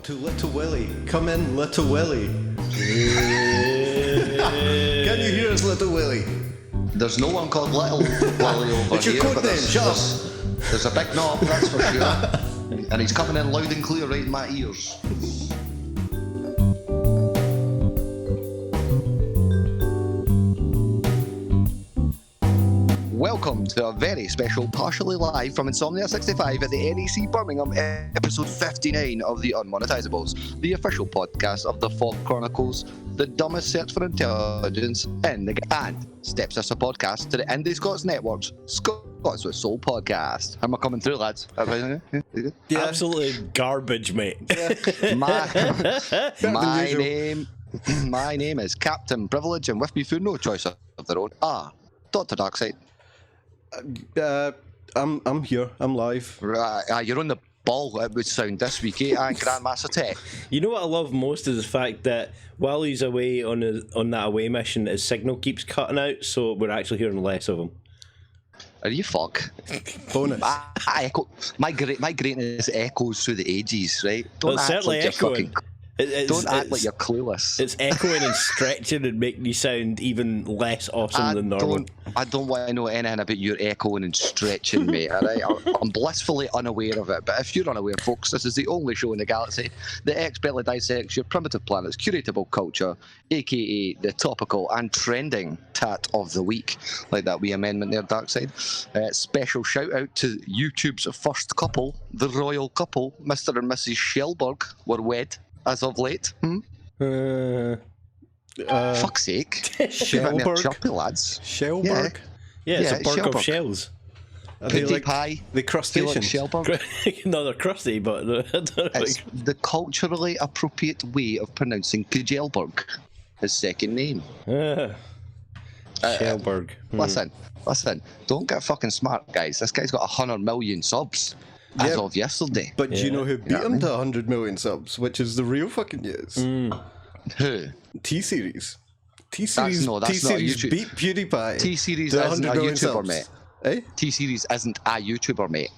to Little Willie. Come in, Little Willie. Can you hear us, Little Willie? There's no one called Little Willie over It's your here. code name, shut up. There's a big knob, that's for sure. And he's coming in loud and clear right in my ears. Welcome to a very special, partially live from Insomnia 65 at the NEC Birmingham, episode 59 of the Unmonetisables, the official podcast of the FAWK Chronicles, the dumbest search for intelligence in the and steps us a podcast to the Indi Scots network's Scots with Soul podcast. How am I coming through, lads? Yeah. Absolutely garbage, mate. My name is Cpt Privilege, and with me through no choice of their own are Dr. Darkside. I'm here. I'm live. Right, you're on the ball, it would sound, this week, eh? And Grandmaster Tech. You know what I love most is the fact that while he's away on that away mission, his signal keeps cutting out, so we're actually hearing less of him. Are you fuck? Bonus. I echo, my greatness echoes through the ages, right? Don't act like you're fucking. Don't act like you're clueless. It's echoing and stretching and making you sound even less awesome than normal. I don't want to know anything about your echoing and stretching, mate, alright? I'm blissfully unaware of it, but if you're unaware, folks, this is the only show in the galaxy that expertly dissects your primitive planet's curatable culture, aka the topical and trending tat of the week. Like that wee amendment there, Darkside. Special shout out to YouTube's first couple, the royal couple, Mr. and Mrs. Shellberg, were wed as of late. Fuck's sake. Shellberg. Chirpy, lads. Shellberg. Yeah, it's a berg Shellberg. of shells. Are they like Pewdiepie. the crustaceans? Shellberg. No, they're crusty, but I don't know. It's the culturally appropriate way of pronouncing Kajelberg, his second name. Shellberg. Listen, don't get fucking smart, guys. This guy's got 100 million subs as of yesterday. But do you know who beat Yeah, him to 100 million subs, which is the real fucking news? Who? T-Series. That's not T-Series YouTube. beat Pewdiepie. T-Series to isn't a 100 million YouTuber, subs. mate. Eh? T-Series isn't a YouTuber, mate.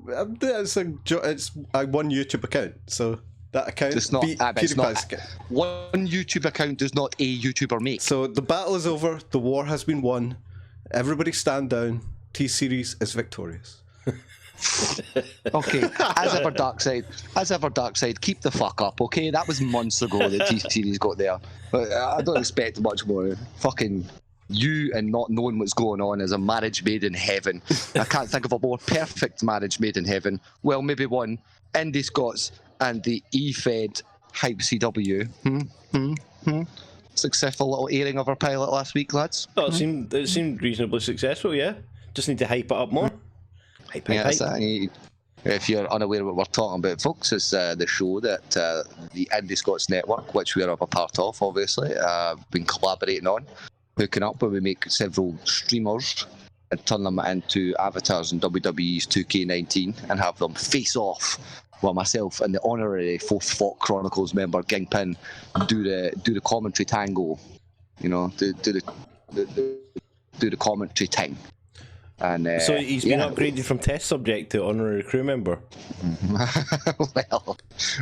It's one YouTube account, so that account It's not. beat It's not. PewDiePie's account. One YouTube account does not a YouTuber make. So the battle is over. The war has been won. Everybody stand down. T-Series is victorious. Okay, as ever, Darkside, keep the fuck up, okay? That was months ago that T-Series got there. But I don't expect much more. Fucking you and not knowing what's going on is a marriage made in heaven. I can't think of a more perfect marriage made in heaven. Well, maybe one. Indi Scots and the E-Fed Hype CW. Successful little airing of our pilot last week, lads. Oh, it seemed reasonably successful, yeah. Just need to hype it up more. Hype. If you're unaware of what we're talking about, folks, it's the show that the Indi Scots network, which we're a part of, obviously, been collaborating on, hooking up where we make several streamers and turn them into avatars in WWE's 2K19 and have them face off while myself and the honorary FAWK Chronicles member Kingpin do the commentary tango, you know, do the commentary thing. And So he's been upgraded from test subject to honorary crew member. Well,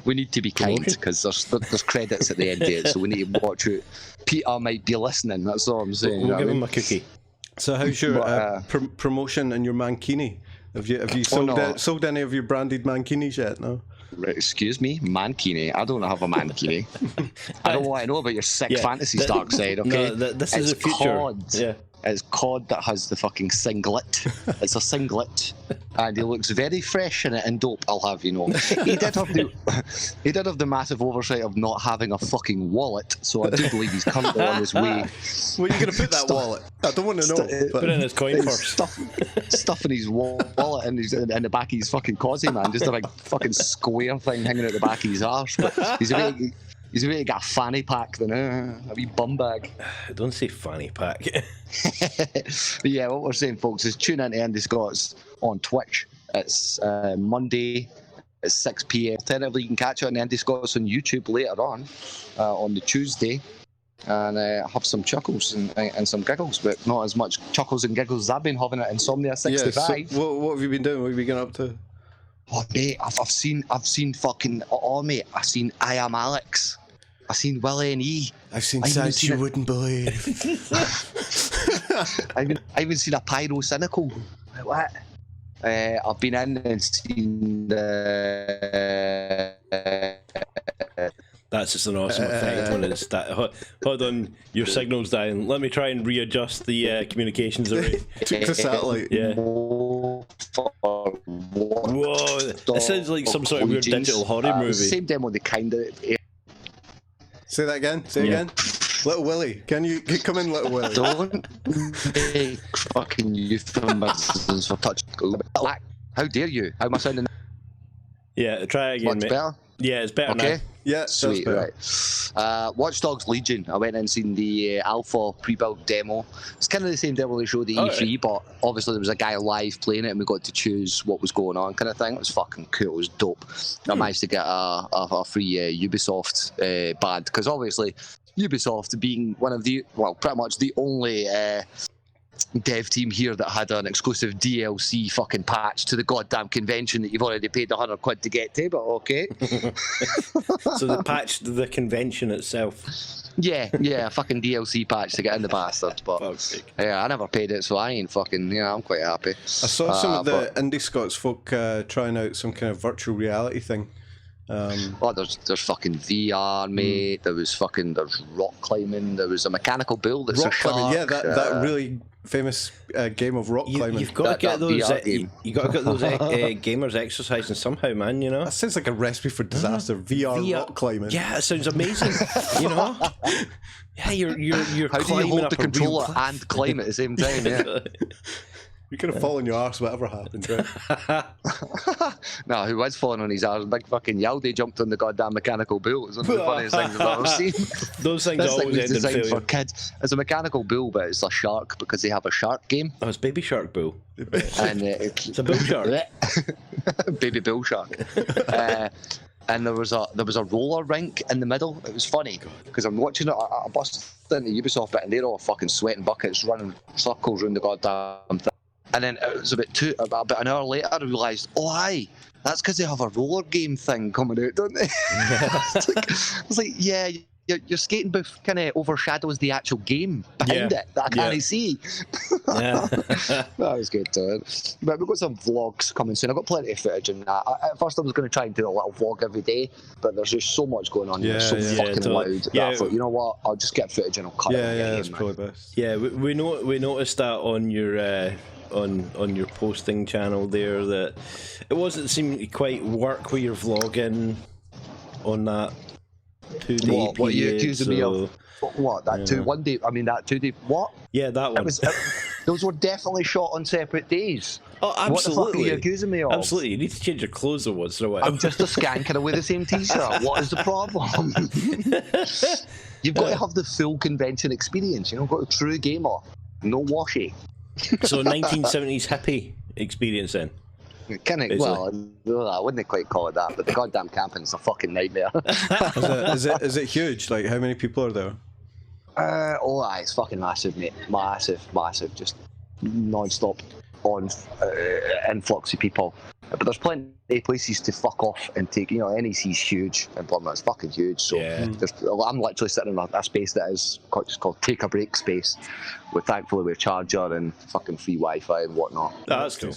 we need to be kind because there's credits at the end of it, so we need to watch it. Peter might be listening. That's all I'm saying. We'll give him a cookie. So how's your promotion and your mankini? Have you sold any of your branded mankinis yet? No. Right, excuse me, mankini. I don't have a mankini. I don't want to know about your sick fantasy Darkside. Okay, no, this is the future. COD. Yeah. It's COD that has the fucking singlet. It's a singlet, and he looks very fresh in it and dope. I'll have you know. He did have the massive oversight of not having a fucking wallet. So I do believe he's currently on his way. Where are you going to put that wallet? I don't want to know. Put it in his coin purse. Stuff in his wallet and he's in the back of his fucking cosy, man. Just a big fucking square thing hanging out the back of his arse. But he's really got a fanny pack than a wee bum bag. Don't say fanny pack. But yeah, what we're saying, folks, is tune in to Indi Scots on Twitch. It's Monday at 6 p.m. Alternatively, you can catch it on Indi Scots on YouTube later on the Tuesday, and have some chuckles and some giggles, but not as much chuckles and giggles as I've been having at Insomnia 65. Yeah, so what have you been doing? What have you been up to? Oh mate, I've seen fucking mate. I've seen I Am Alex. I've seen Willie and E. I've seen sights you wouldn't believe. I even seen a pyro cynical. Like, what? I've been in and seen That's just an awesome effect when it's that. Hold on, your signal's dying. Let me try and readjust the communications array. Took the satellite. Yeah. Whoa, it sounds like some sort of weird digital horror movie. Same demo, they kind of. Say that again. Say again. Little Willie, can you come in, Little Willie? Don't make fucking euphemisms for touch. How dare you? How am I sounding? Yeah, try it again, Much mate. better? Yeah, it's better Okay. now. Yeah, Sweet, right. Watch Dogs Legion. I went and seen the alpha pre-built demo. It's kind of the same demo they showed at E3, right. but obviously there was a guy live playing it and we got to choose what was going on kind of thing. It was fucking cool. It was dope. I managed to get a free Ubisoft badge, because obviously Ubisoft being one of the, well, pretty much the only dev team here that had an exclusive DLC fucking patch to the goddamn convention that you've already paid £100 to get to, but okay. So they patched the convention itself. Yeah, a fucking DLC patch to get in the bastards, but yeah, I never paid it, so I ain't fucking, I'm quite happy. I saw some of the Indi Scots folk trying out some kind of virtual reality thing. There's fucking VR, mate. There's rock climbing. There was a mechanical build that's rock a shark. climbing, yeah, that really famous game of rock climbing. You've got to get those. You got to get those gamers exercising somehow, man. You know. That sounds like a recipe for disaster. VR rock climbing. Yeah, it sounds amazing. You know. Yeah, you're How do you hold the controller and climb at the same time? Yeah. You could have fallen your arse, whatever happened, right? No, who was falling on his arse? Big fucking Geordie jumped on the goddamn mechanical bull. It's one of the funniest things I've ever seen. Those things This thing always was end in designed failure. for kids. It's a mechanical bull, but it's a shark because they have a shark game. Oh, it's Baby Shark Bull. And It's a bull shark. Baby bull shark. And there was a roller rink in the middle. It was funny because I'm watching it. I busted into the Ubisoft bit, and they're all fucking sweating buckets, running circles around the goddamn thing. And then it was about an hour later, I realised, that's because they have a roller game thing coming out, don't they? I was like, yeah, your skating booth kind of overshadows the actual game behind it that I can't see. Yeah. That was good, dude. But we've got some vlogs coming soon. I've got plenty of footage in that. At first, I was going to try and do a little vlog every day, but there's just so much going on here. It's so fucking loud. That I thought, you know what? I'll just get footage and I'll cut it. Yeah, that's probably best. Yeah, we noticed that on your on your posting channel there, that it wasn't seeming to quite work with your vlogging on that 2-day what are you accusing me of? What, that 2 day? I mean, that 2 day, what? Yeah, that one. Those were definitely shot on separate days. Oh, absolutely. What the fuck are you accusing me of? Absolutely. You need to change your clothes or once in a while. I'm just a skank and I wear the same t-shirt. What is the problem? You've got to have the full convention experience. You've got a true gamer. No washy. So 1970s hippie experience then? Kind of, well, I wouldn't quite call it that, but the goddamn camping's a fucking nightmare. Is it huge? Like, how many people are there? It's fucking massive, mate. Massive, just non-stop influx of people. But there's plenty of places to fuck off and take. NEC's huge, and Plymouth's fucking huge. So I'm literally sitting in a space that is just called Take a Break space, thankfully with charger and fucking free Wi-Fi and whatnot. Oh, that's cool.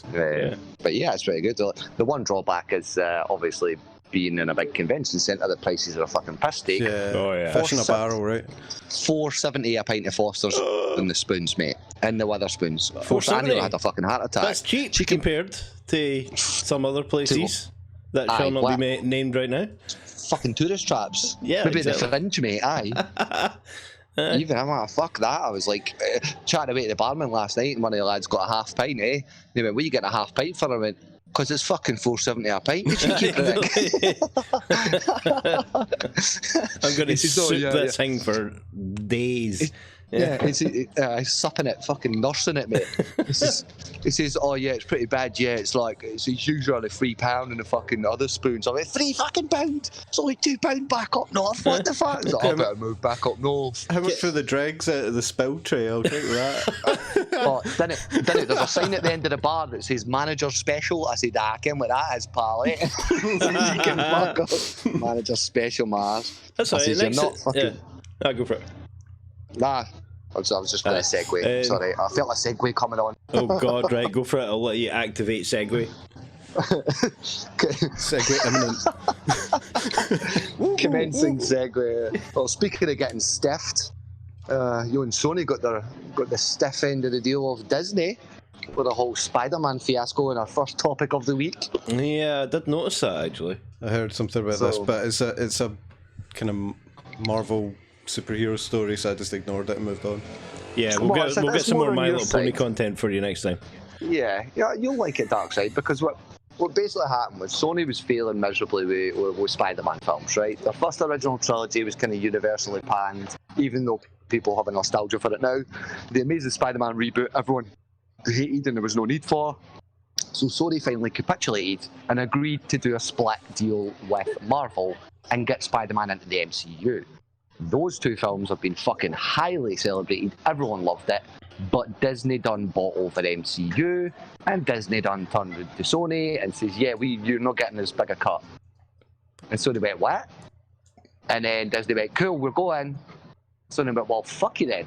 But yeah, it's pretty good. The one drawback is obviously being in a big convention centre, the prices are a fucking piss take. Yeah. Oh yeah. Fish in a barrel, right? $4.70 a pint of Foster's in the spoons, mate. In the Wetherspoons. $4.70? I nearly had a fucking heart attack. That's cheap compared to some other places that shall not be named right now. Fucking tourist traps. Yeah, maybe exactly. the fringe, mate. Aye. Even I'm fuck that. I was like chatting away to the barman last night, and one of the lads got a half pint. They went, "What are you getting a half pint for?" I went, "Because it's fucking $4.70 a pint." I'm going to soup this thing for days. Yeah, he's supping it, fucking nursing it, mate. He says, oh yeah, it's pretty bad, yeah, it's usually only £3 and the fucking other spoons. I'm like, £3 fucking pound? It's only £2 back up north, what the fuck? He's like, I better move back up north. How much for the dregs out of the spill tray? I'll take that. Oh, there's a sign at the end of the bar that says manager special. I said, I can what that is, pal, eh? You can fuck up. Manager special, Mars. That's all right. You're not fucking... Yeah. Go for it. Nah, I was just going to segue. Sorry, I felt a segue coming on. Oh God, right, go for it. I'll let you activate segue. Segue imminent. Commencing segue. Well, speaking of getting stiffed, you and Sony got the stiff end of the deal of Disney with the whole Spider-Man fiasco in our first topic of the week. Yeah, I did notice that actually. I heard something about this, but it's a kind of Marvel superhero story, so I just ignored it and moved on. Yeah, we'll get some more My Little Pony content for you next time. Yeah, you'll like it, Darkside, because what basically happened was Sony was failing miserably with Spider-Man films, right? Their first original trilogy was kind of universally panned, even though people have a nostalgia for it now. The Amazing Spider-Man reboot, everyone hated and there was no need for. So Sony finally capitulated and agreed to do a split deal with Marvel and get Spider-Man into the MCU. Those two films have been fucking highly celebrated. Everyone loved it. But Disney done bought over MCU, and Disney done turned to Sony and says, yeah, you're not getting as big a cut. And Sony went, what? And then Disney went, cool, we're going. Sony went, well, fuck you then.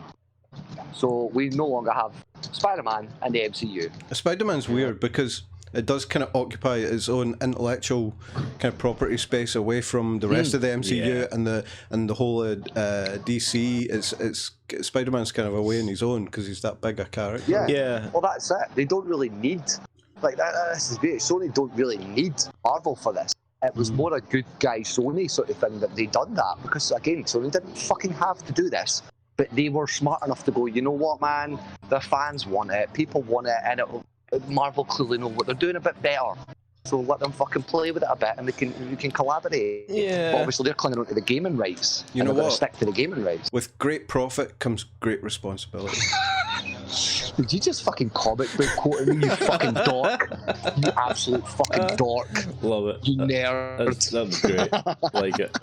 So we no longer have Spider-Man and the MCU. Spider-Man's weird because it does kind of occupy its own intellectual kind of property space away from the rest of the MCU and the whole DC. It's Spider-Man's kind of away on his own because he's that big a character. Yeah. Well, that's it. They don't really need this is great. Sony don't really need Marvel for this. It was more a good guy Sony sort of thing that they done that because again, Sony didn't fucking have to do this. But they were smart enough to go, you know what, man? The fans want it, people want it, and Marvel clearly know what they're doing a bit better. So let them fucking play with it a bit, and we can collaborate. Yeah. But obviously, they're clinging on to the gaming rights. You know what? Stick to the gaming rights. With great profit comes great responsibility. Did you just fucking comic book quote me, you fucking dork? You absolute fucking dork. Love it. You nerd. That was great. Like it.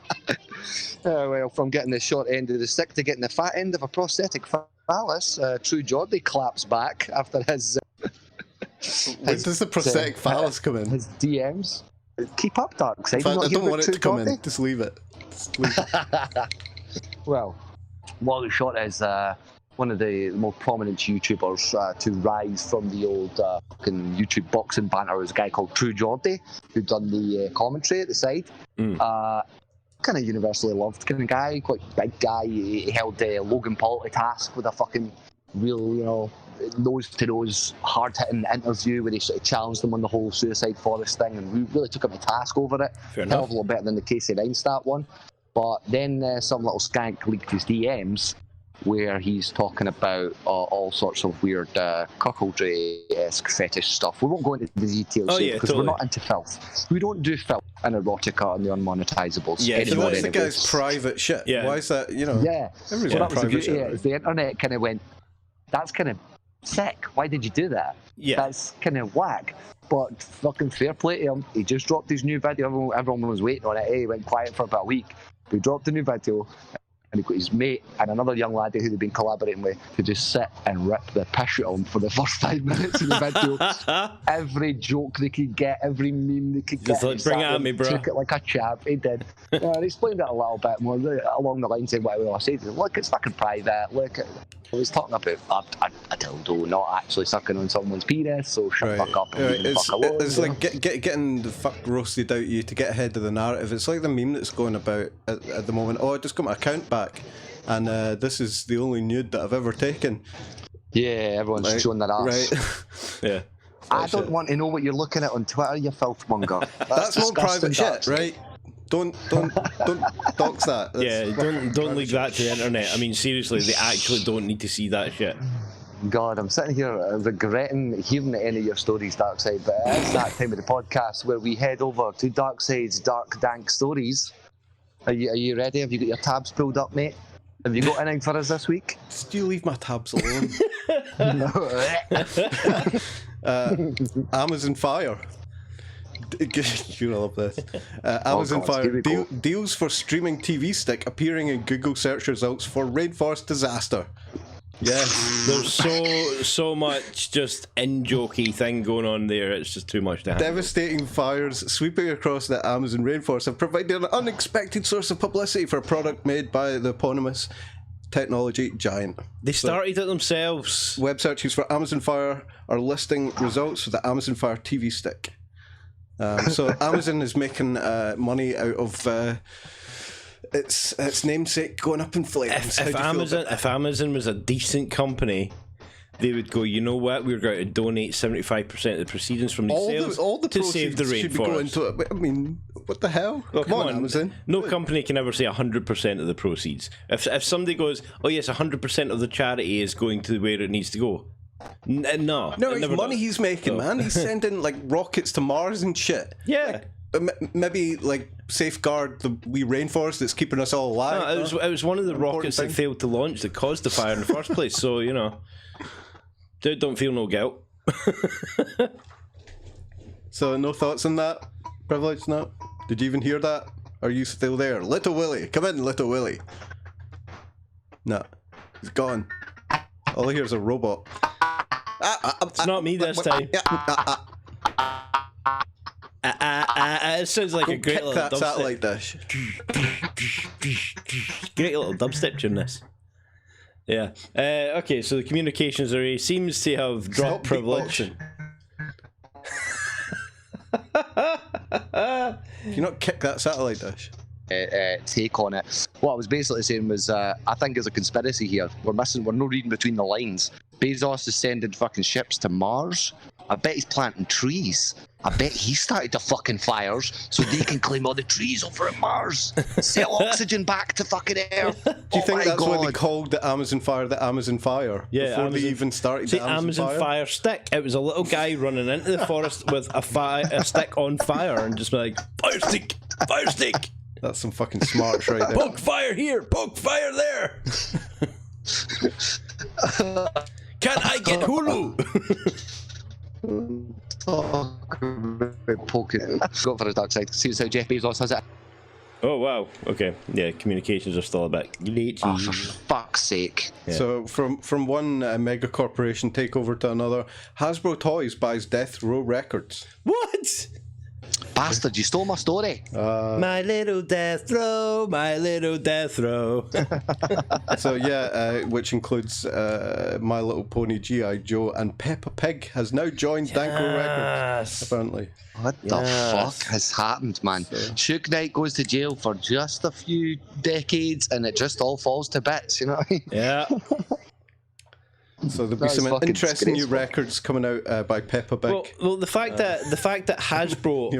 Well, from getting the short end of the stick to getting the fat end of a prosthetic phallus, True Geordie claps back after his... When does the prosthetic phallus come in? His DMs. Keep up, Darkside. I don't want it to come in. Just leave it. Well, Wally Shot is one of the more prominent YouTubers to rise from the old fucking YouTube boxing banter. Was a guy called True Geordie who done the commentary at the side. Kind of universally loved kind of guy, quite big guy. He held Logan Paul to task with a fucking real, nose-to-nose, hard-hitting interview where he sort of challenged him on the whole Suicide Forest thing, and we really took him to task over it. Fair Hell enough. of a lot better than the Casey Neistat one. But then some little skank leaked his DMs where he's talking about all sorts of weird cuckoldry-esque fetish stuff. We won't go into the details because we're not into filth. We don't do filth and erotica on the Unmonetisables. Yeah, so that's the guy's private shit. Yeah. Why is that, Yeah. everybody's Well, that was the private beauty. shit, right? The internet kind of went, that's kind of sick. Why did you do that? Yeah. That's kind of whack. But fucking fair play to him. He just dropped his new video. Everyone was waiting on it. He went quiet for about a week. He dropped a new video. And he got his mate and another young laddie who they've been collaborating with to just sit and rip the piss out of him for the first 5 minutes of the video. Every joke they could get, every meme they could Just get. like, bring it at me, bro. Took it like a chap. He did. He explained it a little bit more along the lines of what I said. Look, it's fucking private. Look, I was talking about a dildo, not actually sucking on someone's penis, so shut the fuck up and leave the fuck alone. It's like getting the fuck roasted out of you to get ahead of the narrative. It's like the meme that's going about at the moment. Oh, I just got my account back, and this is the only nude that I've ever taken. Yeah, everyone's showing their ass. Right? Yeah. I don't want to know what you're looking at on Twitter, you filth monger. That's not private shit, right? Don't dox that. Don't leak that to the internet. I mean, seriously, they actually don't need to see that shit. God, I'm sitting here regretting hearing any of your stories, Darkside, but it's that time of the podcast where we head over to Darkside's dark, dank stories. Are you ready? Have you got your tabs pulled up, mate? Have you got anything for us this week? Just you leave my tabs alone. Amazon Fire. You love this. Amazon Fire deals for streaming TV stick appearing in Google search results for rainforest disaster. Yes. There's so much just in-jokey thing going on there, it's just too much to handle. Devastating fires sweeping across the Amazon rainforest have provided an unexpected source of publicity for a product made by the eponymous technology giant. They started it themselves. Web searches for Amazon Fire are listing results for the Amazon Fire TV stick. So Amazon is making money out of its namesake going up in flames. If Amazon was a decent company, they would go, you know what, we're going to donate 75% of the proceedings from these sales to save the rainforest. Should be going to it. I mean, what the hell? Well, come on, Amazon. No company can ever say 100% of the proceeds. If somebody goes, oh yes, 100% of the charity is going to where it needs to go. No, it's money he's making, man. He's sending like rockets to Mars and shit. Yeah. Maybe like safeguard the wee rainforest that's keeping us all alive. No, it was one of the rockets that failed to launch that caused the fire in the first place. So don't feel no guilt. So no thoughts on that? Privilege? No. Did you even hear that? Are you still there, Little Willie? Come in, Little Willie. No, he's gone. All I hear is a robot. It's not me this time. It sounds like a great little dubstep. Satellite dish. Great little dubstep tune, this. Yeah. Okay, so the communications array seems to have dropped privilege. Can you not kick that satellite dish? Take on it. What I was basically saying was, I think there's a conspiracy here. We're not reading between the lines. Bezos is sending fucking ships to Mars. I bet he's planting trees. I bet he started the fucking fires so they can claim all the trees over at Mars. Sell oxygen back to fucking Earth. Do you think that's what they called the Amazon Fire Yeah, before they even started the Amazon Fire stick. It was a little guy running into the forest with a stick on fire and just like, fire stick, fire stick. That's some fucking smarts right there. Poke fire here, poke fire there. Can I get Hulu? Poking. Go for a Darkside. See how Jeff Bezos has it. Oh wow. Okay. Yeah. Communications are still a bit glitchy. Oh, for fuck's sake. Yeah. So from one mega corporation takeover to another, Hasbro Toys buys Death Row Records. What? Bastard! You stole my story. My little death row, my little death row. So yeah, which includes My Little Pony, G.I. Joe, and Peppa Pig has now joined Danko Records. Apparently. What the fuck has happened, man? Suge Knight goes to jail for just a few decades, and it just all falls to bits. You know what I mean? Yeah. So there'll be some interesting new records coming out by Peppa Pig. Well, the fact that Hasbro,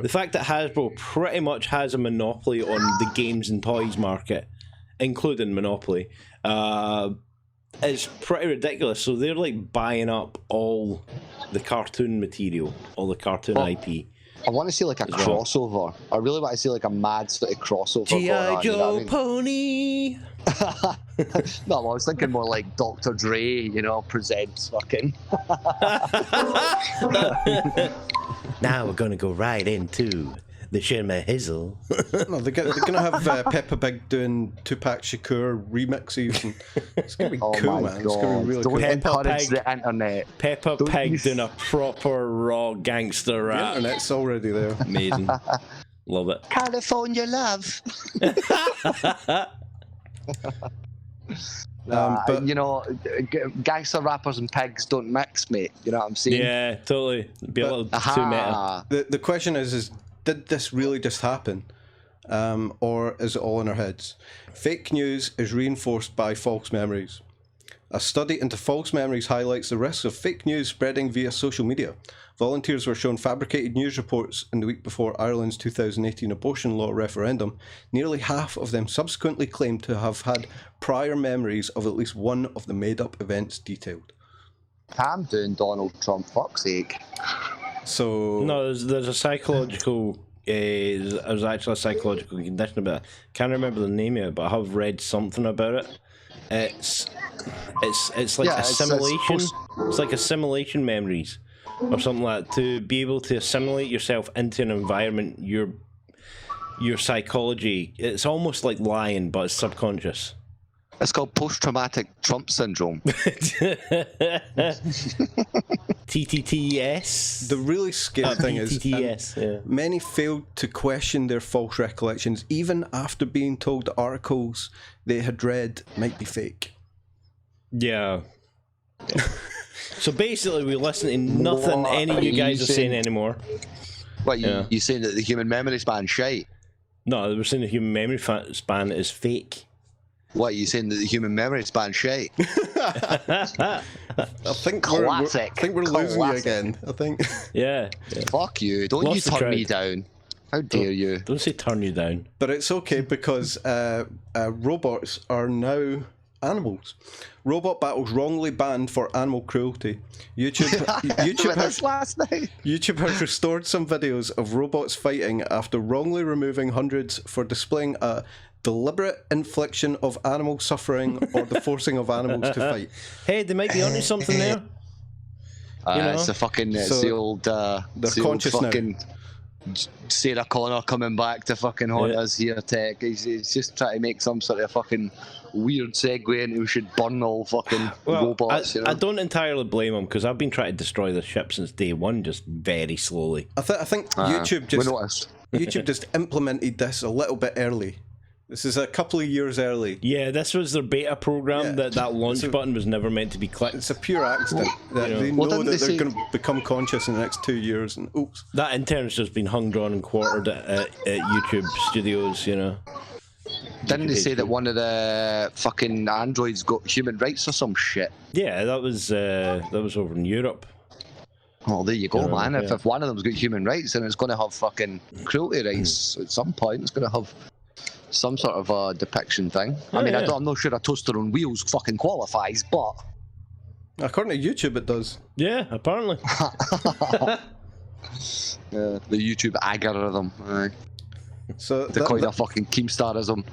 the fact that Hasbro pretty much has a monopoly on the games and toys market, including Monopoly, is pretty ridiculous. So they're like buying up all the cartoon material, all the cartoon IP. I want to see like a crossover. I really want to see like a mad sort of crossover. G.I. Joe Pony. No, I was thinking more like Dr. Dre, presents fucking. Now we're gonna go right into the Shimmer Hizzle. No, they're gonna have Peppa Pig doing Tupac Shakur remixes. And it's gonna be cool, man. It's gonna be really cool. Encourage the internet. Peppa Pig doing a proper raw gangster rap. The internet's already there. Amazing. Love it. California love. But gangster rappers and pigs don't mix, mate. You know what I'm saying? Yeah, totally. It'd be a little too meta. The question is did this really just happen? Or is it all in our heads? Fake news is reinforced by false memories. A study into false memories highlights the risks of fake news spreading via social media. Volunteers were shown fabricated news reports in the week before Ireland's 2018 abortion law referendum. Nearly half of them subsequently claimed to have had prior memories of at least one of the made-up events detailed. I'm doing Donald Trump, fuck's sake. So no, there's a psychological there's actually a psychological condition about it. Can't remember the name of it, but I have read something about it. It's like assimilation. It's like assimilation memories or something like that. To be able to assimilate yourself into an environment, your psychology. It's almost like lying, but it's subconscious. It's called post-traumatic Trump syndrome. TTTS. The really scary thing is, PTTS, many failed to question their false recollections, even after being told the articles they had read might be fake. Yeah. So basically, we listen to nothing any of you guys are saying anymore. What, you saying that the human memory span's shite? No, they were saying the human memory span is fake. What, you saying that the human memory span's shite? I think Classic. I think we're losing you again. I think. Yeah. Fuck you! Don't Lost you the turn crowd. me down? How dare you? Don't say turn you down. But it's okay because robots are now animals. Robot battles wrongly banned for animal cruelty. YouTube has last night. YouTube has restored some videos of robots fighting after wrongly removing hundreds for displaying a deliberate infliction of animal suffering or the forcing of animals to fight. Hey, they might be onto something there. It's the fucking it's the old they're conscious fucking Sarah Connor coming back to fucking haunt us here, Tech. He's just trying to make some sort of fucking weird segue into we should burn all fucking robots. I don't entirely blame him because I've been trying to destroy the ship since day one, just very slowly. I think YouTube just implemented this a little bit early. This is a couple of years early. Yeah, this was their beta program. That launch button was never meant to be clicked. It's a pure accident. They know that they're going to become conscious in the next 2 years, and oops. That intern's just been hung, drawn, and quartered at YouTube Studios. Didn't they say that one of the fucking androids got human rights or some shit? Yeah, that was over in Europe. Well, there you go, man. If one of them's got human rights, then it's going to have fucking cruelty rights at some point. It's going to have some sort of a depiction thing. I'm not sure a toaster on wheels fucking qualifies, but according to YouTube, it does. Yeah, apparently. The YouTube algorithm. So the kind of fucking Keemstarism.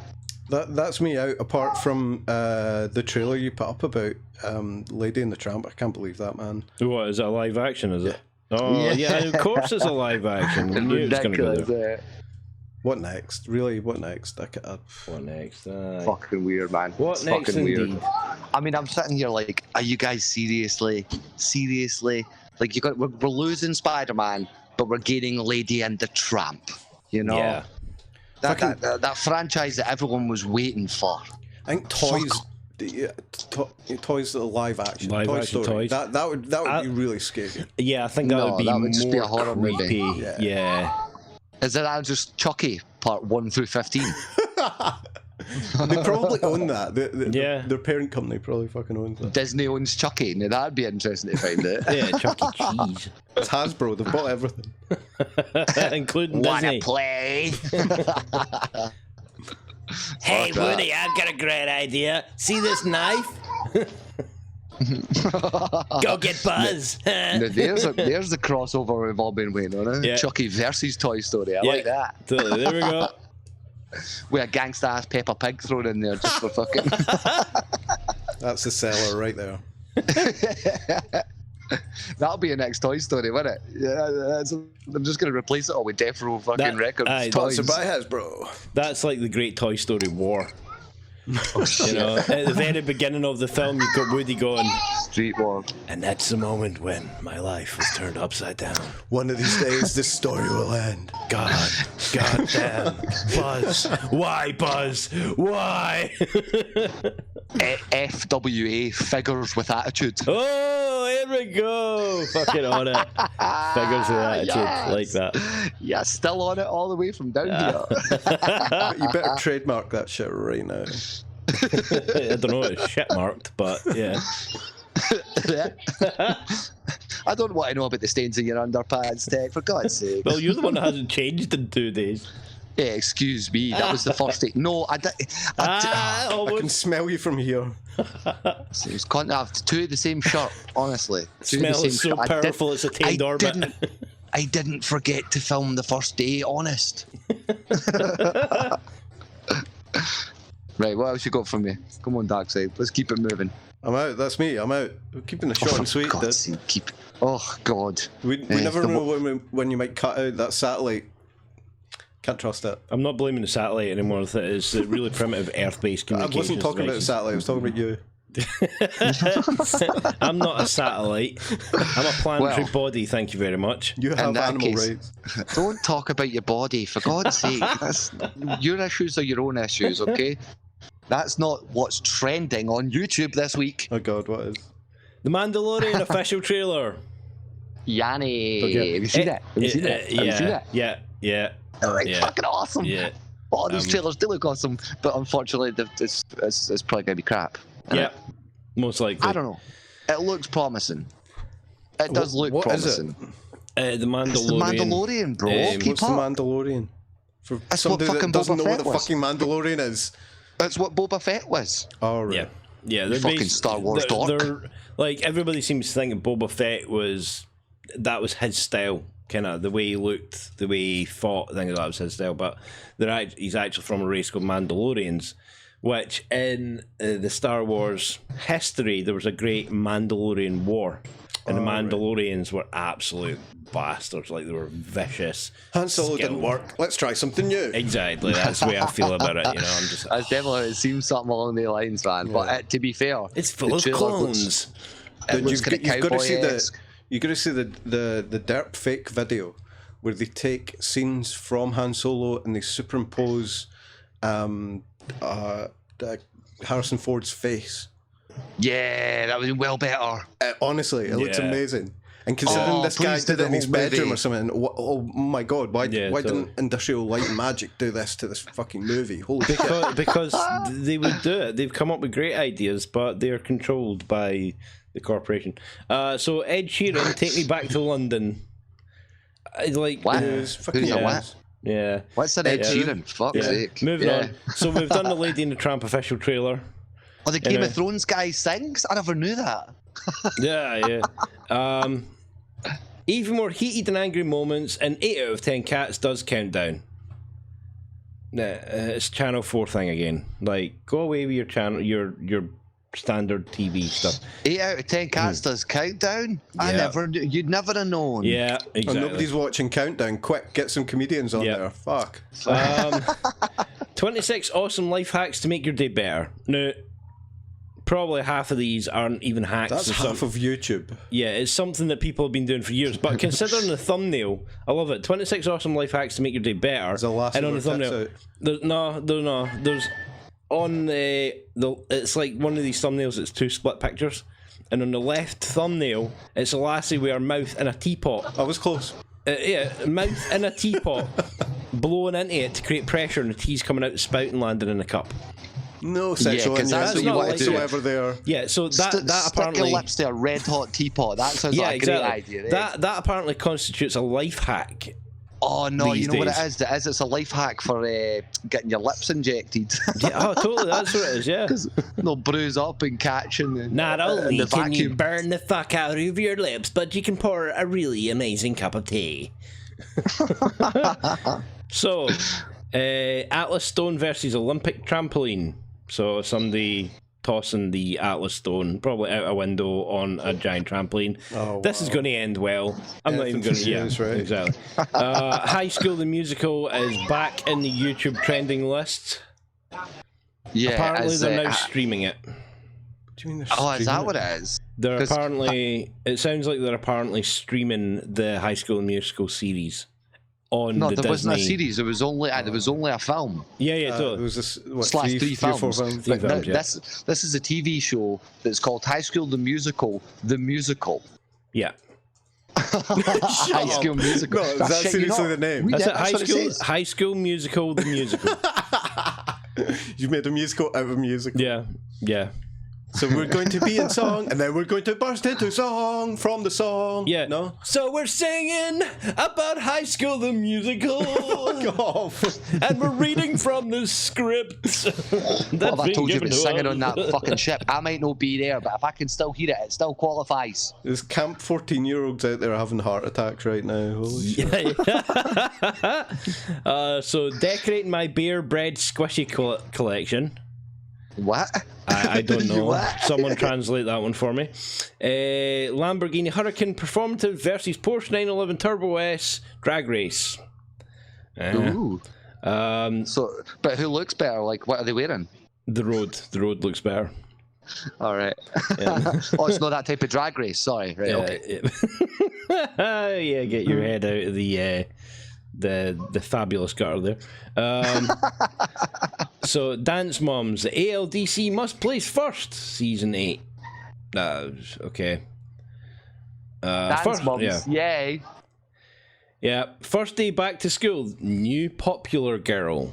That's me out. Apart from the trailer you put up about Lady and the Tramp, I can't believe that, man. What is it? A live action? Is it? Oh yeah, of course it's a live action. I knew it was going to go there. What next? Really, what next? What next? Fucking weird, man. What next? Fucking weird. Indeed. I mean, I'm sitting here like, are you guys seriously? Like, we're losing Spider-Man, but we're gaining Lady and the Tramp. Yeah. That franchise that everyone was waiting for. I think Toys the live action. Toy Story. Toys. That would be really scary. Yeah, I think that would be more just be a horror creepy. movie. Yeah. Is that just Chucky part 1 through 15? They probably own that. Yeah. Their parent company probably fucking owns that. Disney owns Chucky. Now that'd be interesting to find out. Yeah, Chuck E. Cheese. It's Hasbro. They've bought everything, including Wanna Disney. play? Hey, Woody, I've got a great idea. See this knife? Go get Buzz. Now there's the crossover we've all been waiting on. Yeah. Chucky versus Toy Story. I like that. Totally. There we go. With a gangsta ass Peppa Pig thrown in there just for fucking. That's the seller right there. That'll be a next Toy Story, won't it? Yeah, I'm just going to replace it all with Death Row fucking records. Sponsored by Hasbro. That's like the Great Toy Story War. Oh, shit. At the very beginning of the film, you've got Woody going, Street War. and that's the moment when my life was turned upside down. One of these days, this story will end. God damn, Buzz. Why, Buzz? Why? FWA, figures with attitude. Oh, here we go. Fucking on it. Figures with attitude. Yes. Like that. Yeah, still on it all the way from down here. You better trademark that shit right now. I don't know, it's shit marked, but yeah. I don't want to know about the stains in your underpants, Tech, for God's sake. Well, you're the one that hasn't changed in 2 days. Yeah, excuse me, that was the first day. No, I can smell you from here. It's can't have 2 of the same shirt, honestly. 2 of the Smell same is so shirt. powerful, it's attained orbit. I didn't forget to film the first day, honest. Right, what else you got from me? Come on, Darkside, let's keep it moving. I'm out. That's me. I'm out. We're keeping the short and sweet. God's sake, oh God. We never know when you might cut out that satellite. Can't trust it. I'm not blaming the satellite anymore. It's really primitive Earth-based I communications. wasn't talking about the satellite. I was talking about you. I'm not a satellite. I'm a planetary body. Thank you very much. You have animal rights. Don't talk about your body, for God's sake. Your issues are your own issues, okay? That's not what's trending on YouTube this week. Oh God, what is? The Mandalorian official trailer. Yanni, Okay. have you seen it? Have you seen it? Have you seen it? Yeah. Like, fucking awesome. Yeah. Oh, those trailers do look awesome, but unfortunately, it's probably gonna be crap. Yeah, most likely. I don't know. It looks promising. It does look promising. The Mandalorian. It's the Mandalorian, bro. What's the Mandalorian? For That's somebody what fucking that doesn't Boba know what Fett the was. fucking Mandalorian is. That's what Boba Fett was. Oh, right. Yeah. They're fucking Star Wars dork. They're like, everybody seems to think Boba Fett was his style, kind of the way he looked, the way he fought. I think that was his style. But he's actually from a race called Mandalorians, which in the Star Wars history there was a great Mandalorian war, and the Mandalorians were absolute bastards. Like, they were vicious. Han Solo didn't work. Let's try something new. Exactly, that's the way I feel about it. You know, I'm just. That's definitely, it seems something along the lines, man. Yeah. But to be fair, It's full of clones. You've got to see cowboy-esque. you got to see the derp fake video where they take scenes from Han Solo and they superimpose Harrison Ford's face. Yeah, that was well better. Honestly, it looks Yeah. amazing. And considering this guy please do did it in the his whole bedroom movie. or something, oh my God, why totally. didn't Industrial Light and Magic do this to this fucking movie? Holy shit. Because they would do it. They've come up with great ideas, but they're controlled by the corporation. So Ed Sheeran, Take Me Back to London. Like, What? Who's fucking Who's a knows? what? yeah. What's the Ed Yeah. Sheeran? Fuck's sake. Moving Yeah. on. So we've done the Lady and the Tramp official trailer. Oh, the Game Anyway. of Thrones guy sings? I never knew that. Yeah. Even more heated and angry moments, and 8 out of 10 cats does count down. It's Channel 4 thing again. Like, go away with your channel, your standard TV stuff. 8 out of 10 cats does countdown? Yeah. You'd never have known. Yeah, Oh, exactly. nobody's watching Countdown. Quick, get some comedians on Yeah. there. Fuck. 26 awesome life hacks to make your day better. Now, probably half of these aren't even hacks. That's or half something. of YouTube. Yeah, it's something that people have been doing for years. But considering the thumbnail, I love it. 26 awesome life hacks to make your day better. There's a last and on the word thumbnail, that's out. no. There's on the it's like one of these thumbnails. It's 2 split pictures, and on the left thumbnail, it's a lassie with her mouth in a teapot. I was close. Yeah, mouth in a teapot, blowing into it to create pressure, and the tea's coming out the spout and landing in a cup. No sexual 'cause that's what you innuendo want to do. whatsoever there. Yeah, so that Stick apparently. your lips to a red hot teapot. That sounds like a great idea. Eh? That apparently constitutes a life hack. Oh no, these you know what days. it is? It's a life hack for getting your lips injected. Yeah, oh, totally. That's what it is. Yeah. They'll bruise up and catch in the, Not in only the can you vacuum. burn the fuck out of your lips, but you can pour a really amazing cup of tea. So, Atlas Stone versus Olympic trampoline. So somebody tossing the Atlas Stone probably out a window on a giant trampoline. Oh, This is going to end well. I'm not even going to. Yeah, Anything for news, right? exactly. High School the Musical is back in the YouTube trending list. Yeah, Apparently, as, they're now streaming it. What do you mean? oh, is that what it is? They're 'Cause- apparently. It sounds like they're apparently streaming the High School Musical series on No, the there Disney. wasn't a series. There was only a film. Yeah, It totally. was this, what, Slash three three or four films. films? Three But no, films, yeah. this is a TV show that's called High School the Musical, the musical. Yeah, High School Musical. No, is that shit, seriously the name? Read that's it, it. what it says. High School Musical, the musical. You've made a musical out of a musical. Yeah. So we're going to be in song, and then we're going to burst into song from the song. Yeah. No? So we're singing about High School the Musical. Fuck off. And we're reading from the script. What have I told you about singing on that fucking ship? I might not be there, but if I can still hear it, it still qualifies. There's camp 14-year-olds out there having heart attacks right now. Holy shit. So decorating my beer bread squishy collection. What? I don't know. What? Someone translate that one for me. Lamborghini Hurricane Performative versus Porsche 911 Turbo S Drag Race. Ooh. So, but who looks better? Like, what are they wearing? The road looks better. All right. Yeah. Oh, it's not that type of drag race. Sorry. Right. Okay. Yeah, get your head out of the fabulous gutter there. So, Dance Moms, the ALDC must place first, season 8. Okay. Dance Moms, yay. Yeah, first day back to school, new popular girl.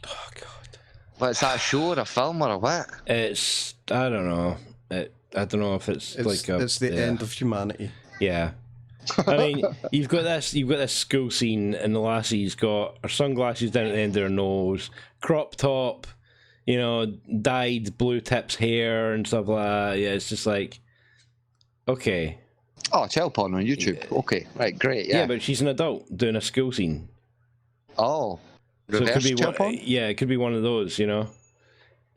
Oh, God. But is that a show or a film or a what? It's, I don't know. I don't know if it's like a... It's the end of humanity. Yeah. I mean, you've got this school scene, and the lassie's got her sunglasses down at the end of her nose, crop top, you know, dyed blue tips hair and stuff like that. Yeah, it's just like, okay. Oh, child porn on YouTube. Okay, right, great. Yeah, but she's an adult doing a school scene. Oh, so it could be child porn? Yeah, it could be one of those, you know.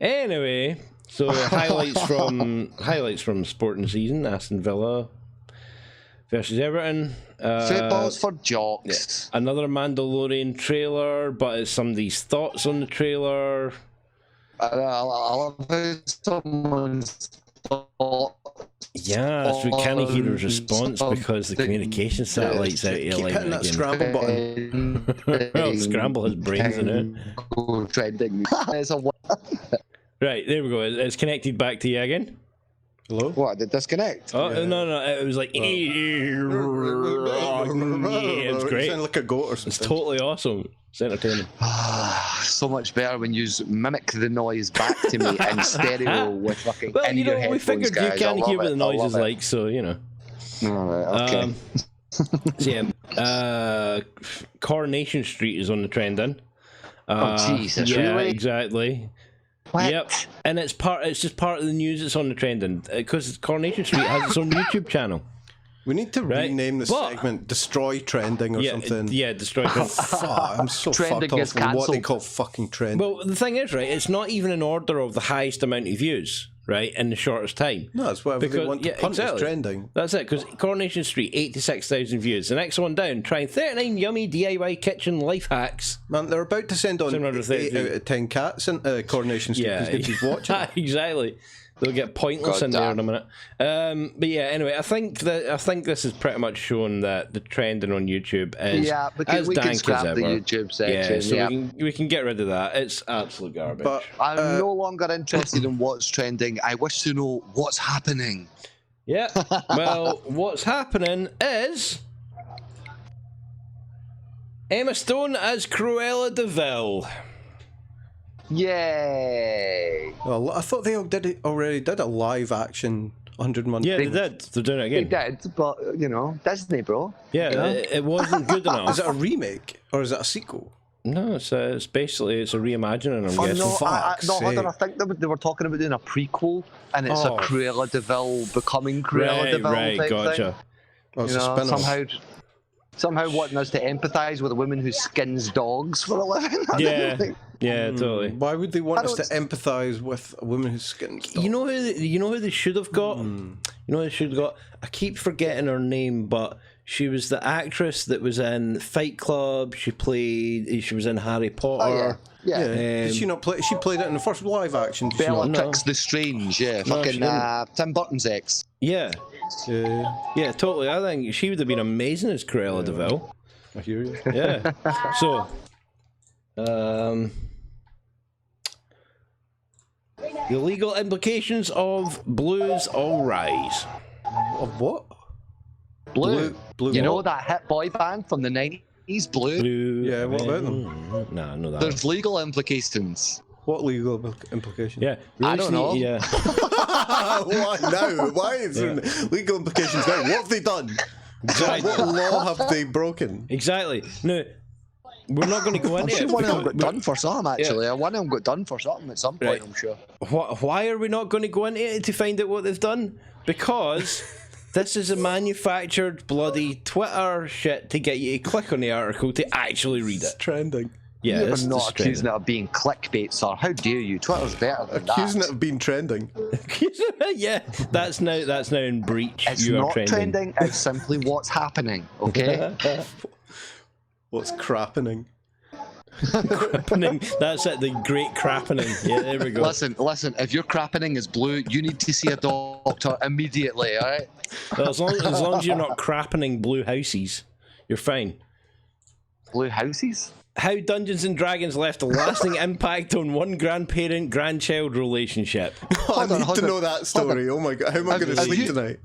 Anyway, so highlights from sporting season: Aston Villa versus Everton. Football's for jocks. Yeah. Another Mandalorian trailer, but it's somebody's thoughts on the trailer. I love how someone's thought. Yeah, so we can't hear his response because the communication satellite's out here. Keep Like hitting that scramble button. Well, scramble has brains in it. Trending. Right, there we go. It's connected back to you again. Hello? What, did it disconnect? Oh, yeah. No, it was like... It's great. You sound like a goat or something. It's totally awesome. It's entertaining. So much better when you mimic the noise back to me in stereo with fucking well, in you know, your we headphones, figured guys. you can't hear what the noise is like, so, you know. Alright, okay. So yeah, Coronation Street is on the trend then. Oh, Jesus, yeah, really? Exactly. What? Yep, and it's just part of the news that's on the trending because Coronation Street has its own YouTube channel. We need to rename the segment "Destroy Trending" or something. Yeah, Destroy Trending. Fuck, I'm so Trending fucked is off with what they cancelled. call fucking trend. Well, the thing is, right, it's not even in order of the highest amount of views, right, in the shortest time. No, it's whatever they want to punt as trending. That's it, because Coronation Street, 86,000 views. The next one down, trying 39 yummy DIY kitchen life hacks. Man, they're about to send on 8 out of 10 cats into Coronation Street because they keep watching. Exactly. They'll get pointless in there in a minute. But yeah, anyway, I think this is pretty much showing that the trending on YouTube is as we dank can scrap as ever. the YouTube section. Yeah, so we can get rid of that. It's absolute garbage. But I'm no longer interested in what's trending. I wish to know what's happening. Yeah. Well, what's happening is Emma Stone as Cruella de Vil. Yay! well, I thought they already did a live action 101. Yeah, they did. They're doing it They again. did, but you know, Disney, bro. Yeah, it wasn't good enough. Is it a remake or is it a sequel? No, it's basically a reimagining. I'm Oh, guessing. no, Fuck's hold on. I sake. think they were talking about doing a prequel, and it's a Cruella de Vil becoming Cruella de Vil type gotcha. thing. Oh, it's You a know, spin-off. somehow wanting us to empathise with a woman who skins dogs for a living. Yeah, totally. Why would they want us to empathise with a woman who's skins dogs? You know who they should have got? You know who they should have got? I keep forgetting her name, but she was the actress that was in Fight Club. She was in Harry Potter. Yeah. Did she not play? She played it in the first live action. Did she not? Bellatrix the Strange, No, fucking she didn't. Tim Burton's ex. Yeah, Yeah, totally. I think she would have been amazing as Cruella de Vil. I hear you. Yeah. So, the legal implications of Blues All Rise. Of what? Blue. Blue You know what? that hit boy band from the 90s, Blue? Blue. Yeah, what about them? Nah, I know that. There's legal implications. What legal implications? Yeah, I don't know. Yeah. Why now? Why is there legal implications now? What have they done? Exactly. What law have they broken? Exactly. No, we're not going to go I'm into sure it. one of them because- got done for something, actually. One of them got done for something at some point, Right. I'm sure. Why are we not going to go into it to find out what they've done? Because this is a manufactured bloody Twitter shit to get you to click on the article to actually read it. Trending. Yeah, You're this not is accusing it of being clickbait, sir. How dare you? Twitter's better than Accusing that. it of being trending. yeah, that's now in breach. It's You are not trending. It's simply what's happening, okay? What's crappening? Crappening. That's it. The great crappening. Yeah, there we go. Listen. If your crappening is blue, you need to see a doctor immediately, alright? Well, as long as you're not crappening blue houses, you're fine. Blue houses? How Dungeons and Dragons left a lasting impact on one grandparent-grandchild relationship. I need to know that story. Oh my god, how am I going to sleep tonight?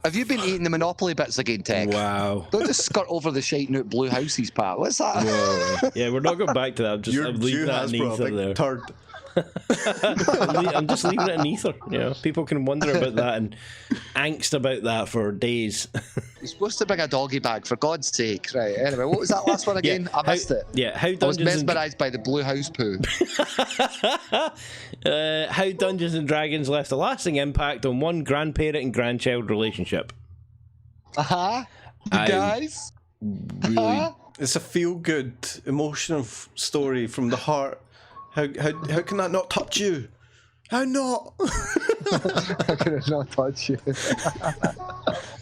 Have you been eating the Monopoly bits again, Tech? Wow. Don't just skirt over the shite out blue houses, Pat. What's that? Whoa. Yeah, we're not going back to that. Your I'm leaving Jew that has in bro, a ether big there. turd. I'm just leaving it in ether. You know, people can wonder about that and angst about that for days. You're supposed to bring a doggy bag, for God's sake. Right, anyway, what was that last one again? I missed it. Yeah, how I was Dungeons and mesmerised by the blue house poo. how Dungeons and Dragons left a lasting impact on one grandparent and grandchild relationship. Guys? Really, It's a feel-good, emotional story from the heart. How can that not touch you? How not? How can it not touch you?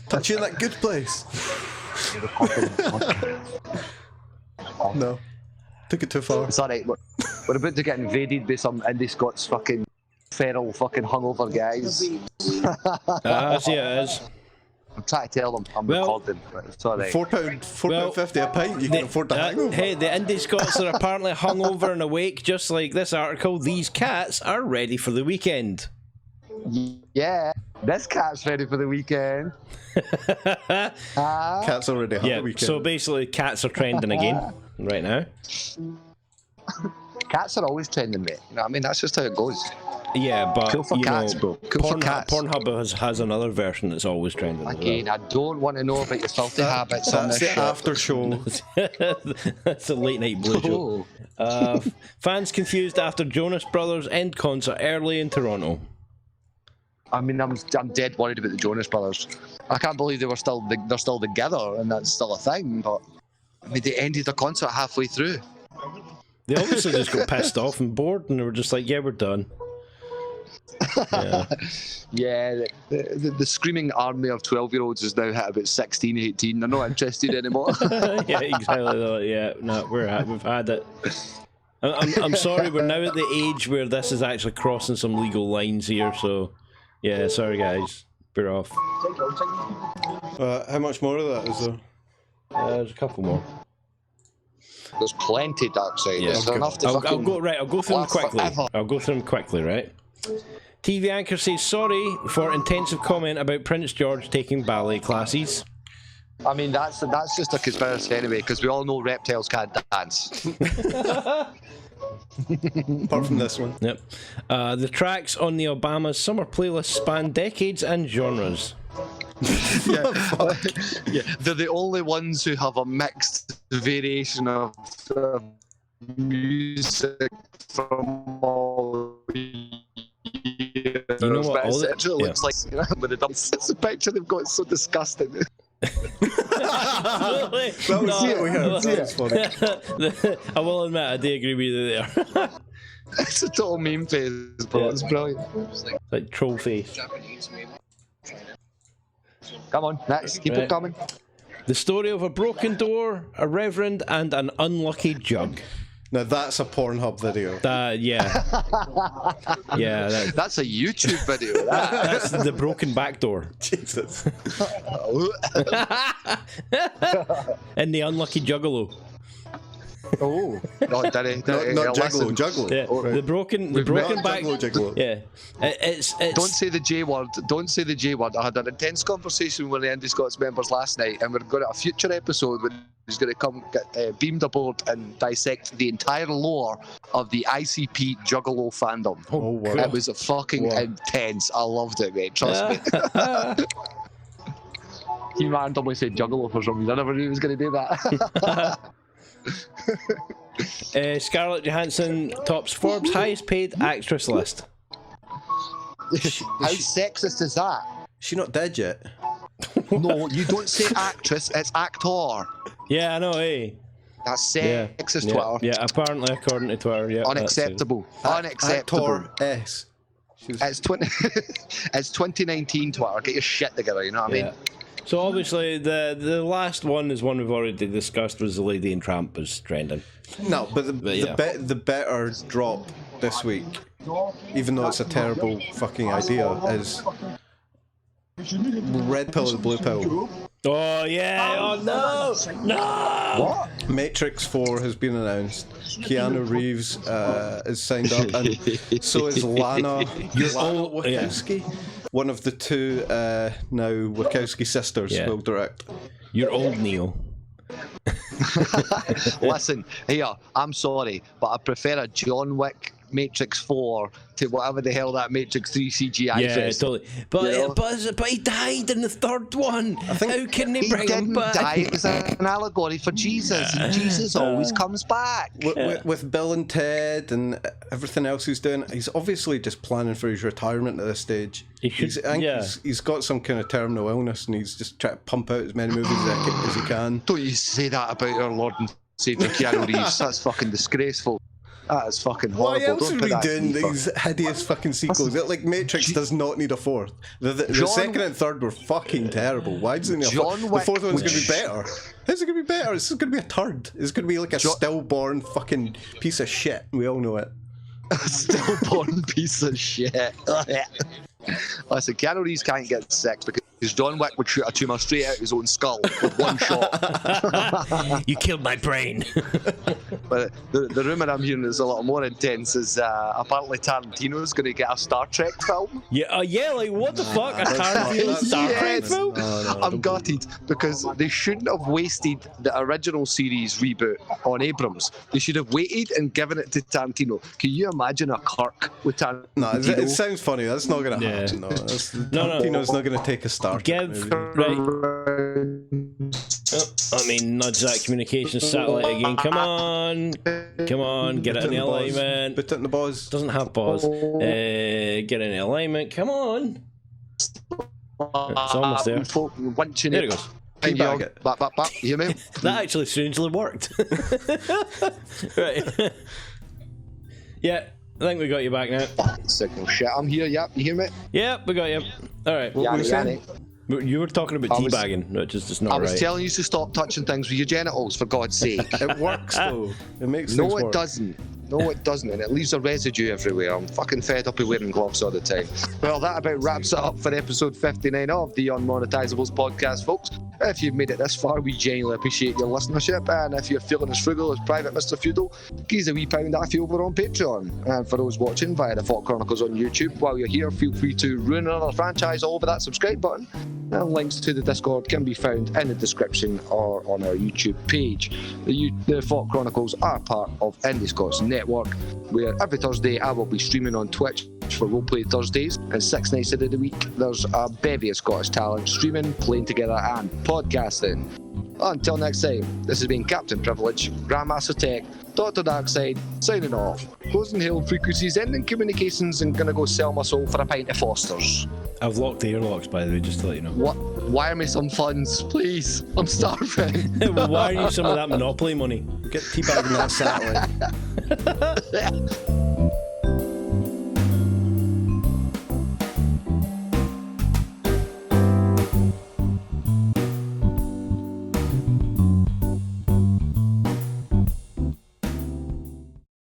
Touch you in that good place. No. Took it too far. It's alright, we're about to get invaded by some Indi Scots fucking feral fucking hungover guys. I see it is. I'm trying to tell them I'm recording, but it's alright. £4.50 a pint, you can afford to hangover. Hey, the Indi Scots are apparently hungover and awake, just like this article. These cats are ready for the weekend. Yeah, this cat's ready for the weekend. Cats already have Yeah, the weekend. so basically cats are trending again right now. Cats are always trending, mate. You know what I mean? That's just how it goes. Yeah, but Cool for you cats, know, bro. Cool for cats. Pornhub has another version that's always trending. Again, I don't want to know about your filthy habits on That's this the shit. after show. That's a late night blue show. Fans confused after Jonas Brothers end concert early in Toronto. I mean, I'm dead worried about the Jonas Brothers. I can't believe they're still together and that's still a thing. But I mean, they ended the concert halfway through. They obviously just got pissed off and bored, and they were just like, "Yeah, we're done." Yeah. Yeah, the screaming army of 12-year-olds is now hit about 16, 18. They're not interested anymore. Yeah, exactly. Yeah, no, we've had it. I'm sorry, we're now at the age where this is actually crossing some legal lines here. So, yeah, sorry guys, we're off. How much more of that is there? There's a couple more. There's plenty, Darkside. Yeah, There's enough to I'll fucking go through them last quickly. forever. I'll go through them quickly, right? TV anchor says sorry for intensive comment about Prince George taking ballet classes. I mean, that's just a conspiracy anyway, because we all know reptiles can't dance. Apart from this one. Yep. The tracks on the Obama's summer playlist span decades and genres. Yeah, they're the only ones who have a mixed variation of music from all years. You know what? But it looks like, you know, with the dumps. It's a picture they've got. It's so disgusting. That was it we heard. That was funny. I will admit, I do agree with you there. It's a total meme phase, but it's brilliant. Like troll face. Come on, next. Keep it coming. The story of a broken door, a reverend, and an unlucky jug. Now that's a Pornhub video. Yeah. Yeah, That's a YouTube video. That. that's the broken back door. Jesus. And the unlucky juggalo. Oh, no, Not Juggalo. Yeah, the broken back. Juggalo. Yeah, it's. Don't say the J word. Don't say the J word. I had an intense conversation with the Indi Scots members last night, and we're going to a future episode where he's going to come get beamed aboard and dissect the entire lore of the ICP Juggalo fandom. Oh, wow. It was fucking intense. I loved it, mate. Trust me. He randomly said Juggalo for some reason. I never knew he was going to do that. Scarlett Johansson tops Forbes highest paid actress list. How sexist is that? She not dead yet? No, you don't say actress, it's actor. Yeah, I know, eh? That's sexist, Twitter. Yeah, apparently according to Twitter, yeah. Unacceptable. Unacceptable. Actor S. It's 2019, Twitter. Get your shit together, you know what I mean? So obviously the last one is one we've already discussed, was the Lady and Tramp is trending. No, but the better drop this week, even though it's a terrible fucking idea, is Red Pill and Blue Pill. Oh yeah! Oh no! What? Matrix 4 has been announced. Keanu Reeves is signed up, and so is Lana Wachowski. One of the two now Wachowski sisters will direct. You're old, Neo. Listen, here, I'm sorry, but I prefer a John Wick Matrix 4 to whatever the hell that Matrix 3 CGI is. Yeah, totally. But he died in the third one. How can they bring him back? He didn't die. It was an allegory for Jesus. And Jesus always comes back. With Bill and Ted and everything else he's doing, he's obviously just planning for his retirement at this stage. He's got some kind of terminal illness, and he's just trying to pump out as many movies as he can. Don't you say that about our Lord and Saviour Keanu Reeves. That's fucking disgraceful. That is fucking horrible. Why else are we doing these hideous fucking sequels? Like Matrix does not need a fourth. The second and third were fucking terrible. Why does it need a fourth? The fourth one's going to be better. How's it going to be better? It's going to be a turd. It's going to be like a stillborn fucking piece of shit. We all know it. A stillborn piece of shit. Listen, Keanu Reeves can't get sick because John Wick would shoot a tumour straight out his own skull with one shot. You killed my brain. But the rumour I'm hearing is a lot more intense is apparently Tarantino's going to get a Star Trek film. Yeah, like what the fuck? A Tarantino Star Trek film? No, I'm gutted because they shouldn't have wasted the original series reboot on Abrams. They should have waited and given it to Tarantino. Can you imagine a Kirk with Tarantino? No, it sounds funny. That's not going to happen. No, Tarantino's not going to take a Star Trek movie. I mean, nudge that communications satellite again. Come on, get it in the alignment. Put it in the buzz. Doesn't have pause. Get in the alignment. Come on. It's almost there. There it goes. Bag it. Back. You hear me? That actually strangely worked. Right. Yeah, I think we got you back now. Signal shit. I'm here. Yep. You hear me? Yep, we got you. All right. What were you saying? You were talking about teabagging, which is just not right. I was telling you to stop touching things with your genitals, for God's sake. It works though. It makes things work. No, it doesn't, and it leaves a residue everywhere. I'm fucking fed up of wearing gloves all the time. Well, that about wraps it up for episode 59 of the Unmonetisables podcast, folks. If you've made it this far, we genuinely appreciate your listenership, and if you're feeling as frugal as Private Mr. Feudal, give us a wee pound off you over on Patreon. And for those watching via the FAWK Chronicles on YouTube, while you're here, feel free to ruin another franchise all over that subscribe button. And links to the Discord can be found in the description or on our YouTube page. The FAWK Chronicles are part of Indi Scots Network, where every Thursday I will be streaming on Twitch for Roleplay Thursdays, and 6 nights out of the week there's a bevy of Scottish talent streaming, playing together and podcasting. Until next time, this has been Cpt Privilege, Grandmaster Tech, Dr. Darkside, signing off. Closing hail frequencies, ending communications, and gonna go sell my soul for a pint of Foster's. I've locked the airlocks, by the way, just to let you know. What? Wire me some funds, please. I'm starving. Wire you some of that Monopoly money. Get teabagging that satellite.